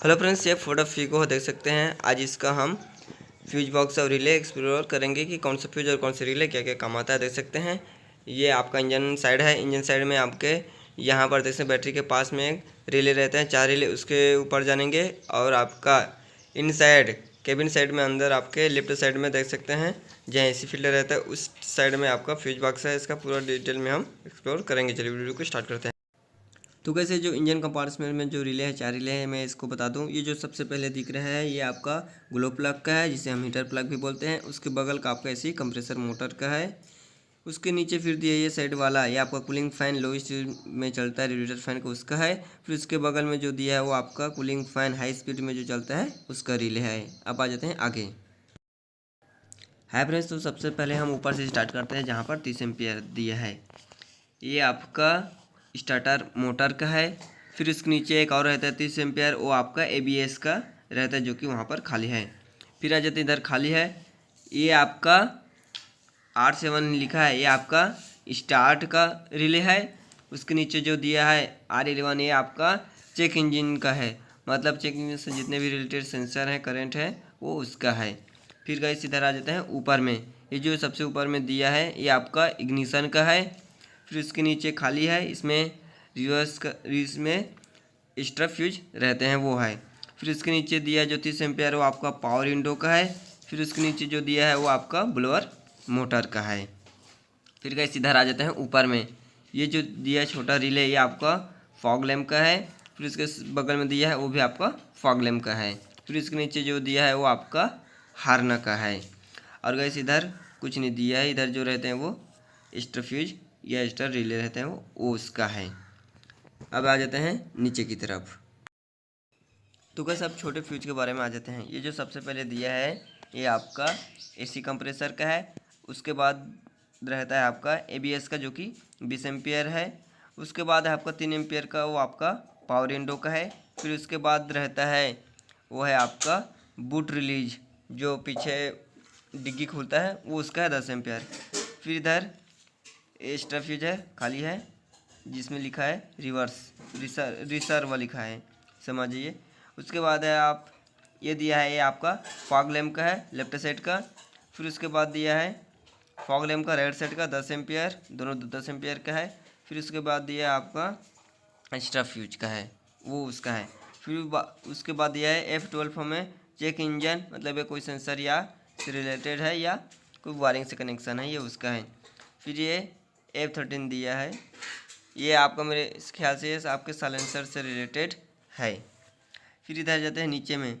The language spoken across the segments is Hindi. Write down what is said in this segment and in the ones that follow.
हेलो फ्रेंड्स, ये फोटो फीको देख सकते हैं। आज इसका हम फ्यूज बॉक्स और रिले एक्सप्लोर करेंगे कि कौन सा फ्यूज और कौन सा रिले क्या क्या काम आता है। देख सकते हैं ये आपका इंजन साइड है। इंजन साइड में आपके यहाँ पर देख सकते हैं बैटरी के पास में एक रिले रहते हैं, 4 रिले उसके ऊपर जानेंगे। और आपका इन साइड केबिन साइड में अंदर आपके लेफ्ट साइड में देख सकते हैं जहाँ एसी फिल्टर रहता है, उस साइड में आपका फ्यूज बॉक्स है। इसका पूरा डिटेल में हम एक्सप्लोर करेंगे। चलिए वीडियो को स्टार्ट करते हैं। तो कैसे जो इंजन कंपार्टमेंट में जो रिले है, 4 रिले है, मैं इसको बता दूं। ये जो सबसे पहले दिख रहा है ये आपका ग्लो प्लग का है, जिसे हम हीटर प्लग भी बोलते हैं। उसके बगल का आपका एसी कंप्रेसर मोटर का है। उसके नीचे फिर दिया ये साइड वाला, ये आपका कूलिंग फैन लोएस्ट में चलता है, रेडिएटर फैन का उसका है। फिर उसके बगल में जो दिया है वो आपका कूलिंग फैन हाई स्पीड में जो चलता है उसका रिले है। अब आ जाते हैं आगे। हाय फ्रेंड्स, तो सबसे पहले हम ऊपर से स्टार्ट करते हैं जहाँ पर 30 एम्पियर दिया है। ये आपका स्टार्टर मोटर का है। फिर उसके नीचे एक और रहता है 30 एम्पियर, वो आपका एबीएस का रहता है जो कि वहाँ पर खाली है। फिर आ जाते इधर खाली है, ये आपका R7 लिखा है, ये आपका स्टार्ट का रिले है। उसके नीचे जो दिया है R11, ये आपका चेक इंजन का है, मतलब चेक इंजन से जितने भी रिलेटेड सेंसर हैं करंट है वो उसका है। फिर गाइस इधर आ जाते हैं ऊपर में, ये जो सबसे ऊपर में दिया है ये आपका इग्निशन का है। फिर उसके नीचे खाली है, इसमें रिवर्स का इसमें एक्स्ट्रा फ्यूज रहते हैं वो है। फिर उसके नीचे दिया है जो 30 एम्पियर वो आपका पावर विंडो का है। फिर उसके नीचे जो दिया है वो आपका ब्लोअर मोटर का है। फिर गाइस इधर आ जाते हैं ऊपर में, ये जो दिया है छोटा रिले ये आपका फॉग लैम्प का है। फिर उसके बगल में दिया है वो भी आपका फॉग लैम्प का है। फिर इसके नीचे जो दिया है वो आपका हार्न का है। और गाइस इधर कुछ नहीं दिया है, इधर जो रहते हैं वो एक्स्ट्रा फ्यूज या एक्स्ट्रा रिले रहते हैं वो उसका है। अब आ जाते हैं नीचे की तरफ। तो कैसे अब छोटे फ्यूज के बारे में आ जाते हैं। ये जो सबसे पहले दिया है ये आपका एसी कंप्रेसर का है। उसके बाद रहता है आपका एबीएस का जो कि 20 एम्पियर है। उसके बाद है आपका 3 एम्पियर का, वो आपका पावर विंडो का है। फिर उसके बाद रहता है वो है आपका बूट रिलीज, जो पीछे डिग्गी खुलता है वो उसका है 10 एम्पियर। फिर इधर एक्स्ट्रा फ्यूज है, खाली है, जिसमें लिखा है रिसर्व लिखा है, समझिए। उसके बाद है आप ये दिया है ये आपका फॉग लैम्प का है लेफ्ट साइड का। फिर उसके बाद दिया है फॉग लैम्प का राइट साइड का 10 एम्पियर, दोनों 10 एम्पियर का है। फिर उसके बाद दिया है आपका एक्स्ट्रा फ्यूज का है, वो उसका है। फिर उसके बाद दिया है F12 में चेक इंजन, मतलब ये कोई सेंसर या से रिलेटेड है या कोई वायरिंग से कनेक्शन है, ये उसका है। फिर ये F13 दिया है, ये आपका मेरे इस ख्याल से ये आपके साइलेंसर से रिलेटेड है। फिर इधर जाते हैं नीचे में,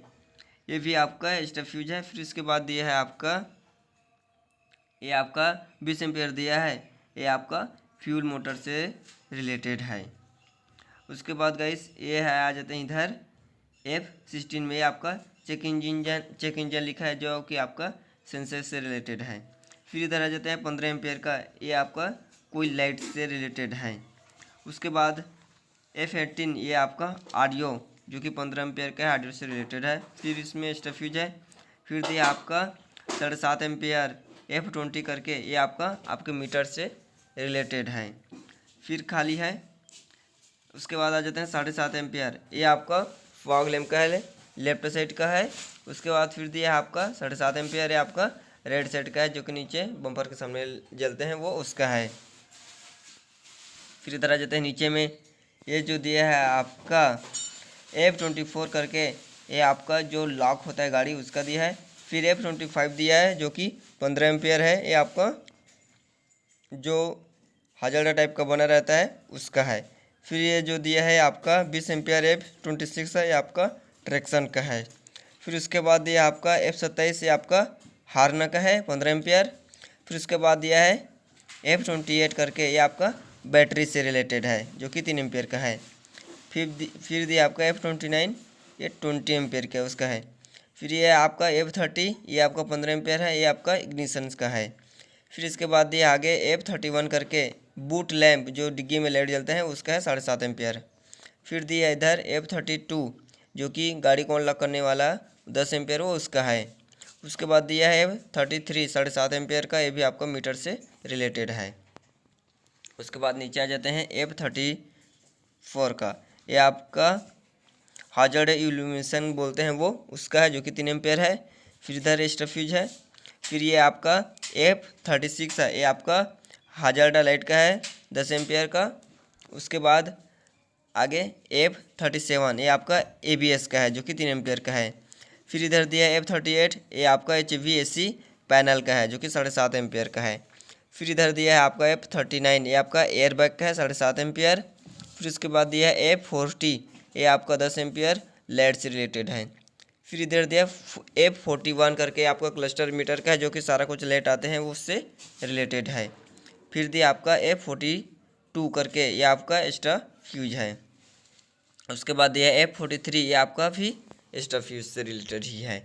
ये भी आपका एक्स्ट्रा फ्यूज है। फिर इसके बाद दिया है आपका ये आपका 20 एम्पियर दिया है, ये आपका फ्यूल मोटर से रिलेटेड है। उसके बाद गाइस ये है, आ जाते हैं इधर F16 में, ये आपका चेक इंजन लिखा है जो कि आपका सेंसर से रिलेटेड है। फिर इधर आ जाते हैं 15 एम्पियर का, ये आपका कोई लाइट से रिलेटेड है। उसके बाद F18 ये आपका ऑडियो जो कि 15 एम्पियर का है, ऑडियो से रिलेटेड है। फिर इसमें एक्स्ट्रा फ्यूज है। फिर दिया आपका 7.5 एम्पियर F20 करके, ये आपके मीटर से रिलेटेड है। फिर खाली है। उसके बाद आ जाते हैं 7.5 एम्पियर, ये आपका फॉग लैम्प का है, लेफ्ट साइड का है। उसके बाद फिर दिया है आपका 7.5 एम्पियर, ये आपका रेड साइड का है जो कि नीचे बम्पर के सामने जलते हैं वो उसका है। फिर इधर आ जाते हैं नीचे में, ये जो दिया है आपका F24 करके, ये आपका जो लॉक होता है गाड़ी उसका दिया है। फिर F25 दिया है जो कि 15 एम्पियर है, ये आपका जो हाजल्डा टाइप का बना रहता है उसका है। फिर ये जो दिया है आपका 20 एम्पियर F26 है, ये आपका ट्रैक्शन का है। फिर उसके बाद दिया आपका F27, ये आपका हार्न का है 15 एम्पियर। फिर उसके बाद दिया है F28 करके, ये आपका बैटरी से रिलेटेड है जो कि 3 एम्पियर का है। फिर दिया आपका F29, ये 20 एम्पियर का उसका है। फिर ये आपका F30, ये आपका 15 एम्पियर है, ये आपका इग्निशन का है। फिर इसके बाद दिया आगे F31 करके बूट लैम्प जो डिग्गी में लाइट जलते हैं उसका है 7.5 एम्पियर। फिर दिया इधर F32 जो कि गाड़ी को अनलॉक करने वाला 10 एम्पियर वो उसका है। उसके बाद दिया है F33 7.5 एम्पियर का, ये भी आपका मीटर से रिलेटेड है। उसके बाद नीचे आ जाते हैं F34 का, ये आपका हाजर्ड इल्यूमिनेशन बोलते हैं वो, उसका है जो कि 3 एम्पेयर है। फिर इधर एक्स्ट्रा फ्यूज है। फिर ये आपका F36 है, ये आपका हाजर्ड लाइट का है 10 एम्पेयर का। उसके बाद आगे F37 ये आपका ABS का है जो कि 3 एम्पेयर का है। फिर इधर दिया है F38, ये आपका HVAC पैनल का है जो कि 7.5 एम्पेयर का है। फिर इधर दिया है आपका F39, ये आपका एयर बैग का है 7.5 एम्पेयर। फिर उसके बाद दिया है F40, ये आपका 10 एम्पेयर लेड से रिलेटेड है। फिर इधर दिया F41 करके आपका क्लस्टर मीटर का है जो कि सारा कुछ लेट आते हैं वो उससे रिलेटेड है। फिर दिया आपका F42 करके ये आपका एक्स्ट्रा फ्यूज है। उसके बाद दिया F43, ये आपका भी एक्स्ट्रा फ्यूज से रिलेटेड ही है।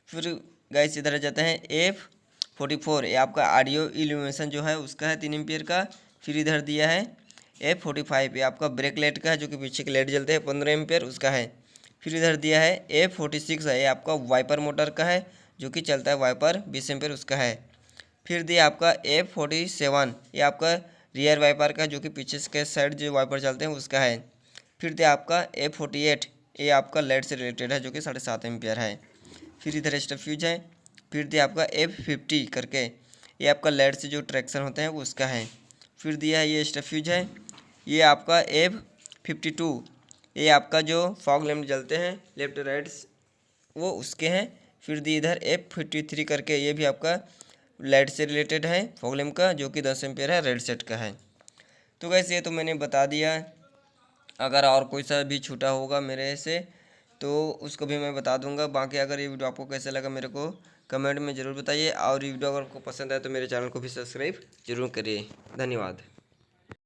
फिर गाइस इधर जाते हैं F44, ये आपका ऑडियो इल्यूमिनेशन जो है उसका है 3 एम्पियर का। फिर इधर दिया है F45, ये आपका ब्रेक लाइट का है जो कि पीछे के लाइट जलते हैं 15 एम्पियर उसका है। फिर इधर दिया है F46 है, ये आपका वाइपर मोटर का है जो कि चलता है वाइपर 20 एम्पियर उसका है। फिर दिया आपका F47, ये आपका रियर वाइपर का जो कि पीछे के साइड जो वाइपर चलते हैं उसका है। फिर दिया आपका F48, ये आपका लेड से रिलेटेड है जो कि 7.5 एम्पियर है। फिर इधर एक्स्ट्रा फ्यूज है। फिर दिया आपका F50 करके, ये आपका लेड से जो ट्रैक्शन होते हैं वो उसका है। फिर दिया है ये एक्स्ट्रा फ्यूज है। ये आपका F52, ये आपका जो फॉग लैम्प जलते हैं लेफ्ट राइट वो उसके हैं। फिर दी इधर F53 करके, ये भी आपका लाइट से रिलेटेड है फॉग लैम्प का जो कि 10 एम्पियर है, रेड सेट का है। तो वैसे ये तो मैंने बता दिया। अगर और कोई सा भी छूटा होगा मेरे से तो उसको भी मैं बता दूंगा। बाकी अगर ये वीडियो आपको कैसे लगा मेरे को कमेंट में ज़रूर बताइए, और ये वीडियो अगर आपको पसंद आए तो मेरे चैनल को भी सब्सक्राइब जरूर करिए। धन्यवाद।